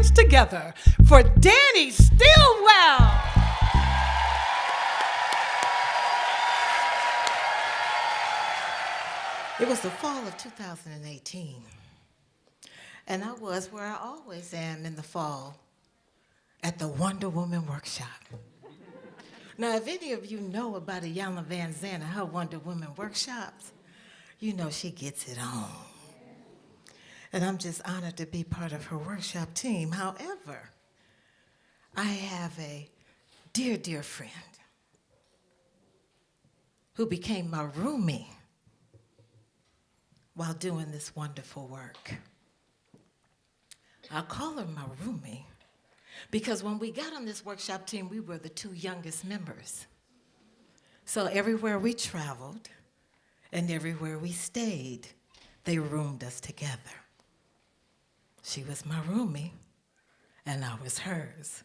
hands together for Danni Stillwell. It was the fall of 2018, and I was where I always am in the fall, at the Wonder Woman workshop. Now, if any of you know about Iyanla Vanzant and her Wonder Woman workshops, you know she gets it on. And I'm just honored to be part of her workshop team. However, I have a dear, dear friend who became my roomie while doing this wonderful work. I call her my roomie because when we got on this workshop team, we were the two youngest members. So everywhere we traveled and everywhere we stayed, they roomed us together. She was my roomie and I was hers.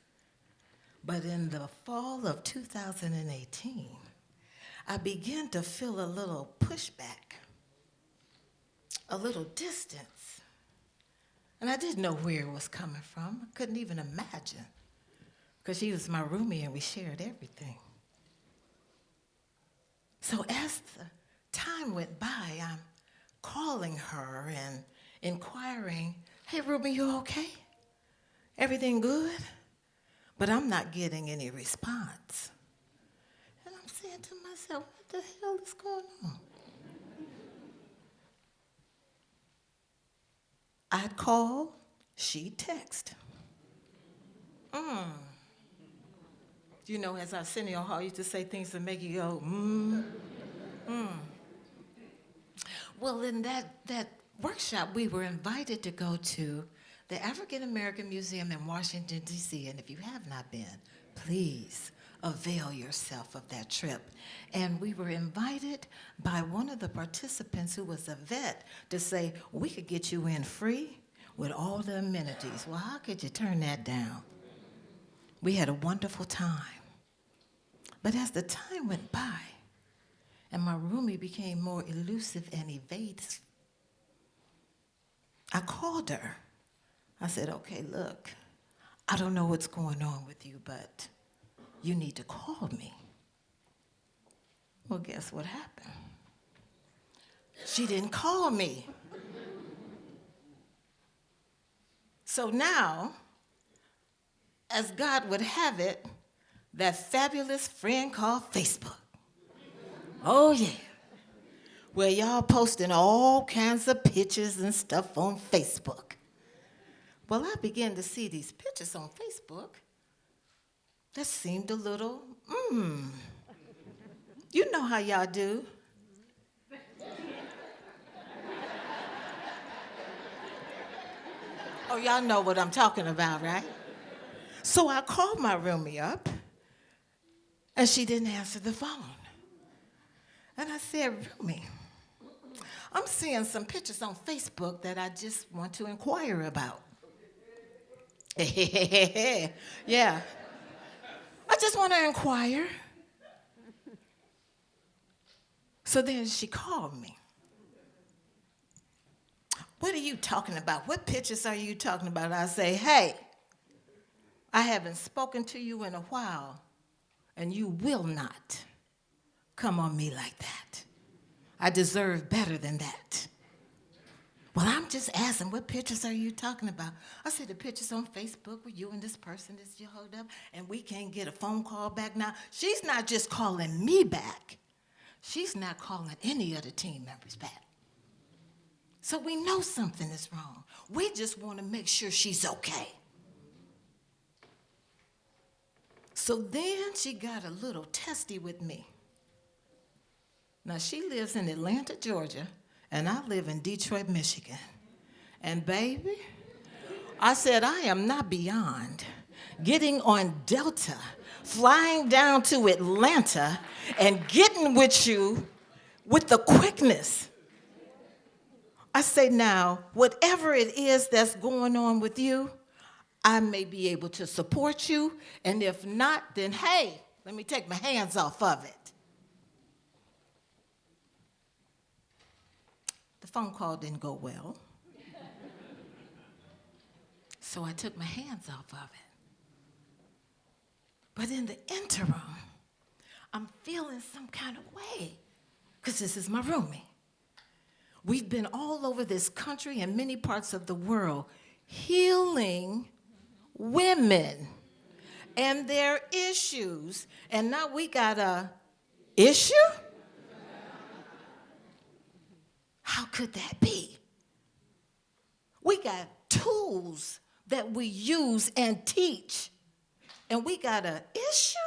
But in the fall of 2018, I began to feel a little pushback, a little distance. And I didn't know where it was coming from. I couldn't even imagine, because she was my roomie and we shared everything. So as the time went by, I'm calling her and inquiring, hey, Ruby, you okay? Everything good? But I'm not getting any response. And I'm saying to myself, what the hell is going on? I'd call, she'd text. You know, as Arsenio Hall used to say, things that make you go, Well, in that workshop, we were invited to go to the African American Museum in Washington, D.C., and if you have not been, please avail yourself of that trip. And we were invited by one of the participants who was a vet to say, we could get you in free with all the amenities. Well, how could you turn that down? We had a wonderful time. But as the time went by, and my roomie became more elusive and evasive, I called her. I said, okay, look, I don't know what's going on with you, but you need to call me. Well, guess what happened? She didn't call me. So now, as God would have it, that fabulous friend called Facebook. Oh, yeah. Where y'all posting all kinds of pictures and stuff on Facebook. Well, I began to see these pictures on Facebook that seemed a little, You know how y'all do. Oh, y'all know what I'm talking about, right? So I called my roomie up, and she didn't answer the phone. And I said, roomie, I'm seeing some pictures on Facebook that I just want to inquire about. Yeah. I just want to inquire. So then she called me. What are you talking about? What pictures are you talking about? I say, hey, I haven't spoken to you in a while, and you will not come on me like that. I deserve better than that. Well, I'm just asking, what pictures are you talking about? I said, the pictures on Facebook with you and this person that's you hold up, and we can't get a phone call back now. She's not just calling me back. She's not calling any of the team members back. So we know something is wrong. We just want to make sure she's okay. So then she got a little testy with me. Now, she lives in Atlanta, Georgia, and I live in Detroit, Michigan. And baby, I said, I am not beyond getting on Delta, flying down to Atlanta, and getting with you with the quickness. I say, now, whatever it is that's going on with you, I may be able to support you, and if not, then hey, let me take my hands off of it. The phone call didn't go well. So I took my hands off of it. But in the interim, I'm feeling some kind of way, because this is my roomie. We've been all over this country and many parts of the world healing women and their issues. And now we got a issue? How could that be? We got tools that we use and teach, and we got an issue?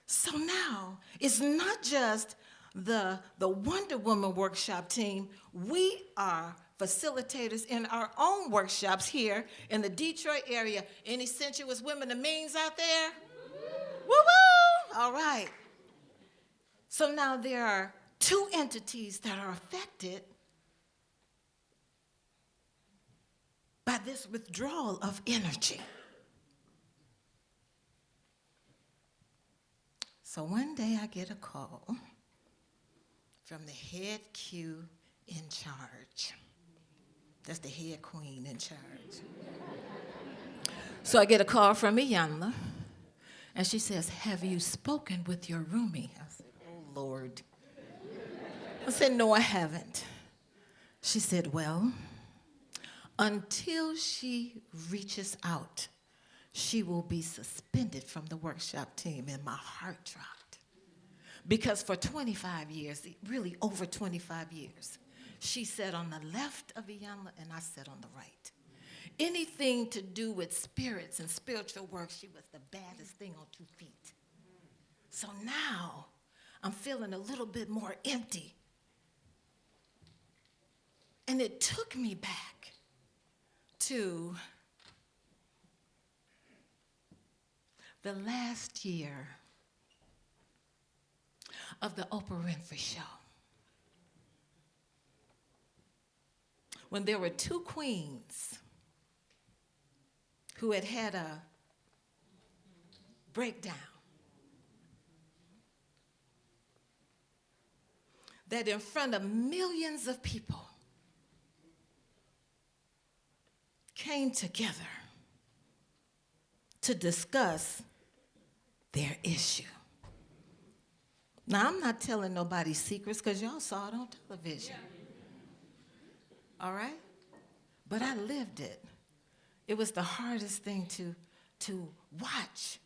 So now it's not just the Wonder Woman workshop team. We are facilitators in our own workshops here in the Detroit area. Any sensuous women and means out there? Woo-woo! All right. So now there are two entities that are affected by this withdrawal of energy. So one day I get a call from the head Q in charge. That's the head queen in charge. So I get a call from Iyanla, and she says, "Have you spoken with your roomie?" I said, "Oh, Lord." I said, "No, I haven't." She said, "Well, until she reaches out, she will be suspended from the workshop team." And my heart dropped. Because for 25 years, really over 25 years, she sat on the left of Iyanla and I sat on the right. Anything to do with spirits and spiritual work, she was the baddest thing on 2 feet. So now I'm feeling a little bit more empty. And it took me back to the last year of the Oprah Winfrey Show, when there were 2 queens who had a breakdown that in front of millions of people came together to discuss their issue. Now, I'm not telling nobody's secrets because y'all saw it on television. All right? But I lived it. It was the hardest thing to watch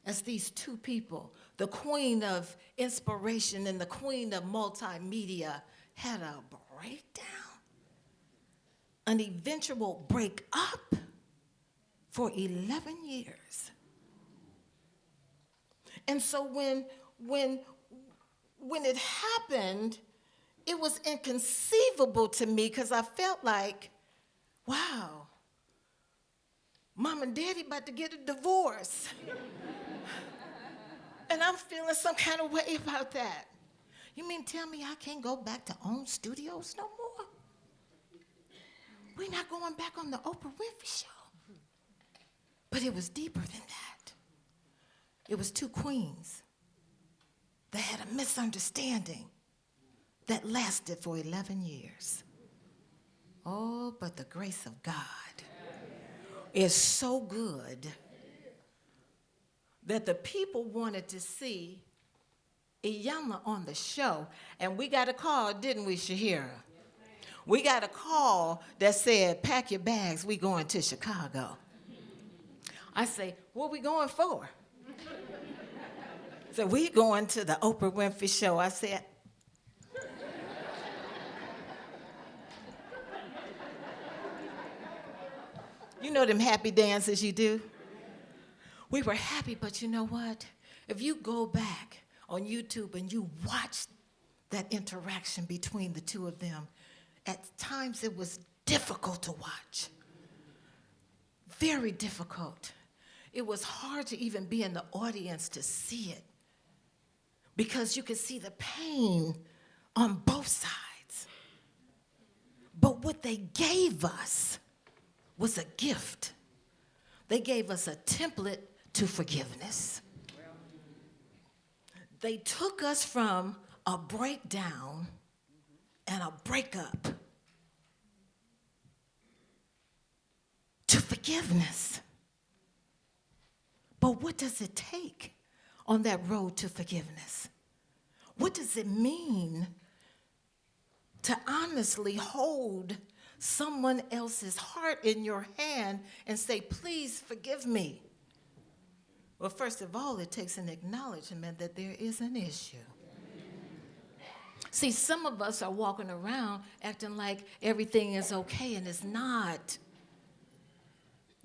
as these 2 people, the queen of inspiration and the queen of multimedia, had a breakdown, an eventual breakup for 11 years. And so when it happened, it was inconceivable to me because I felt like, wow, Mom and Daddy about to get a divorce. And I'm feeling some kind of way about that. You mean tell me I can't go back to own studios no more? We're not going back on the Oprah Winfrey Show. But it was deeper than that. It was 2 queens that had a misunderstanding that lasted for 11 years. Oh, but the grace of God is so good that the people wanted to see Iyanla on the show. And we got a call, didn't we, Shahira? We got a call that said, "Pack your bags, we going to Chicago." I say, "What we going for?" So we going to the Oprah Winfrey Show. I said, you know them happy dances you do? We were happy, but you know what? If you go back on YouTube and you watch that interaction between the 2 of them, at times it was difficult to watch. Very difficult. It was hard to even be in the audience to see it because you could see the pain on both sides. But what they gave us was a gift. They gave us a template to forgiveness. They took us from a breakdown and a breakup forgiveness. But what does it take on that road to forgiveness? What does it mean to honestly hold someone else's heart in your hand and say, please forgive me? Well, first of all, it takes an acknowledgement that there is an issue. See, some of us are walking around acting like everything is okay, and it's not.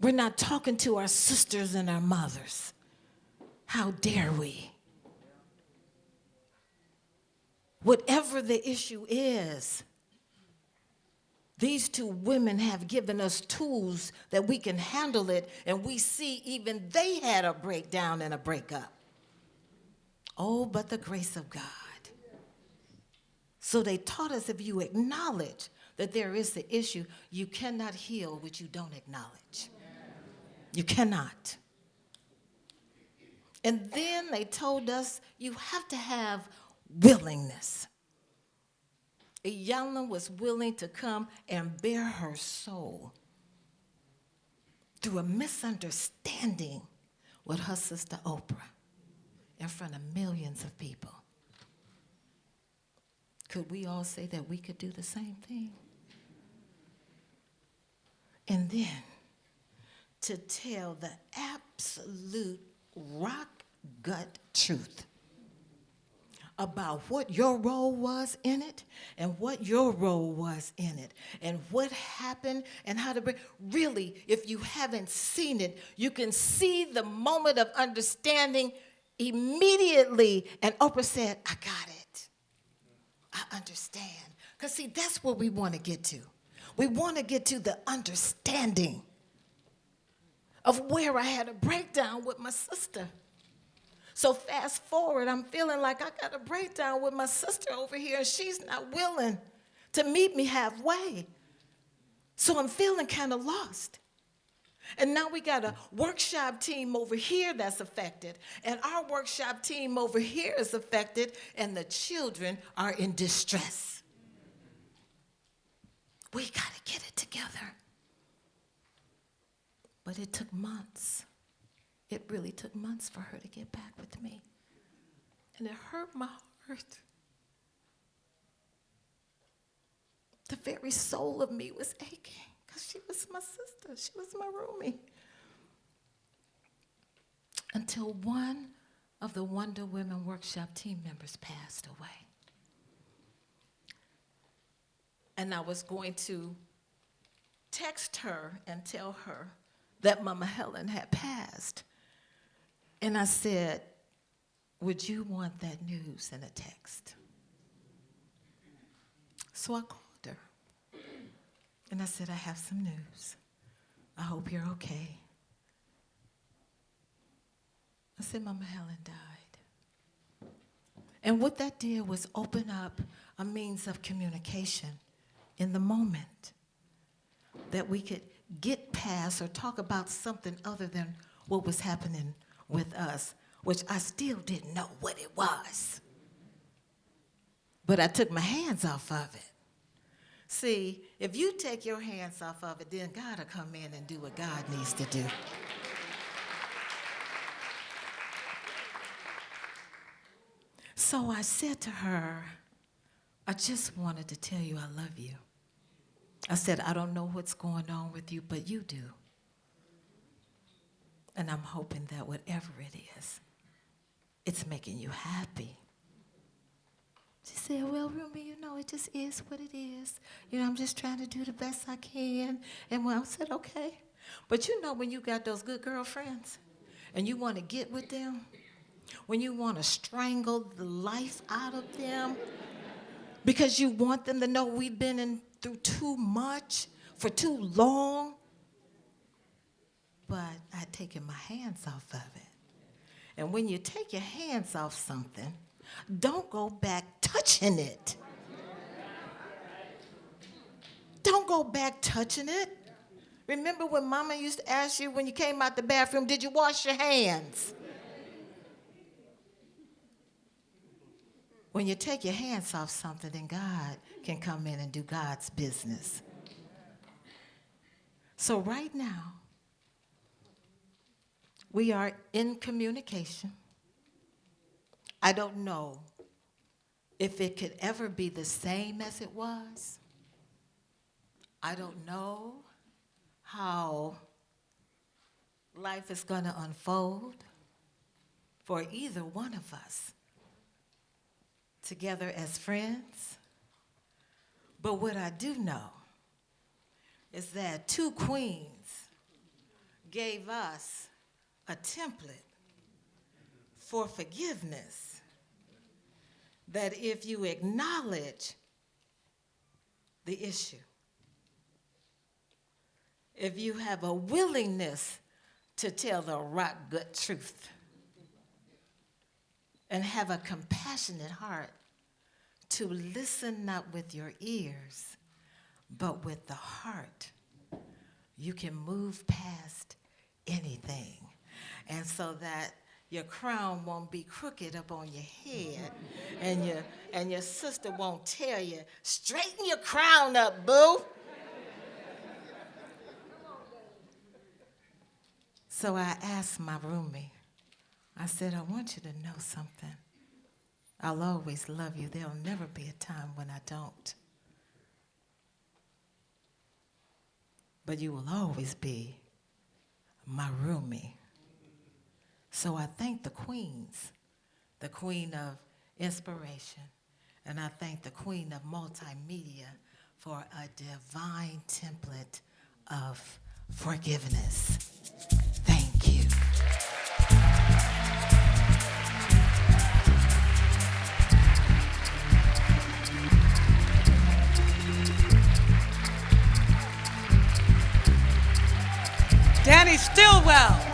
We're not talking to our sisters and our mothers. How dare we? Whatever the issue is, these two women have given us tools that we can handle it, and we see even they had a breakdown and a breakup. Oh, but the grace of God. So they taught us if you acknowledge that there is the issue, you cannot heal what you don't acknowledge. You cannot. And then they told us you have to have willingness. Iyanla was willing to come and bare her soul through a misunderstanding with her sister Oprah in front of millions of people. Could we all say that we could do the same thing? And then to tell the absolute rock gut truth about what your role was in it and what your role was in it and what happened and how to bring. Really, if you haven't seen it, you can see the moment of understanding immediately. And Oprah said, I got it. I understand. Because see, that's what we want to get to. We want to get to the understanding of where I had a breakdown with my sister. So fast forward, I'm feeling like I got a breakdown with my sister over here, and she's not willing to meet me halfway. So I'm feeling kind of lost. And now we got a workshop team over here that's affected, and our workshop team over here is affected, and the children are in distress. We got to get it together. But it took months. It really took months for her to get back with me. And it hurt my heart. The very soul of me was aching because she was my sister. She was my roomie. Until one of the Wonder Women Workshop team members passed away. And I was going to text her and tell her that Mama Helen had passed. And I said, would you want that news in a text? So I called her. And I said, I have some news. I hope you're okay. I said, Mama Helen died. And what that did was open up a means of communication in the moment that we could get past or talk about something other than what was happening with us, which I still didn't know what it was. But I took my hands off of it. See, if you take your hands off of it, then God will come in and do what God needs to do. So I said to her, I just wanted to tell you I love you. I said, I don't know what's going on with you, but you do. And I'm hoping that whatever it is, it's making you happy. She said, well, Rumi, it just is what it is. I'm just trying to do the best I can. And I said, okay. But when you got those good girlfriends and you want to get with them, when you want to strangle the life out of them because you want them to know we've been through too much for too long, but I'd taken my hands off of it. And when you take your hands off something, don't go back touching it. Don't go back touching it. Remember when Mama used to ask you when you came out the bathroom, did you wash your hands? When you take your hands off something, then God can come in and do God's business. So right now, We are in communication. I don't know if it could ever be the same as it was. I don't know how life is going to unfold for either one of us together as friends. But what I do know is that two queens gave us a template for forgiveness, that if you acknowledge the issue, if you have a willingness to tell the rock good truth and have a compassionate heart to listen not with your ears, but with the heart, you can move past anything. And so that your crown won't be crooked up on your head, and your sister won't tell you, straighten your crown up, boo. So I asked my roomie, I said, I want you to know something. I'll always love you. There'll never be a time when I don't. But you will always be my roomie. So I thank the queens, the queen of inspiration, and I thank the queen of multimedia for a divine template of forgiveness. Thank you. Danni Stillwell.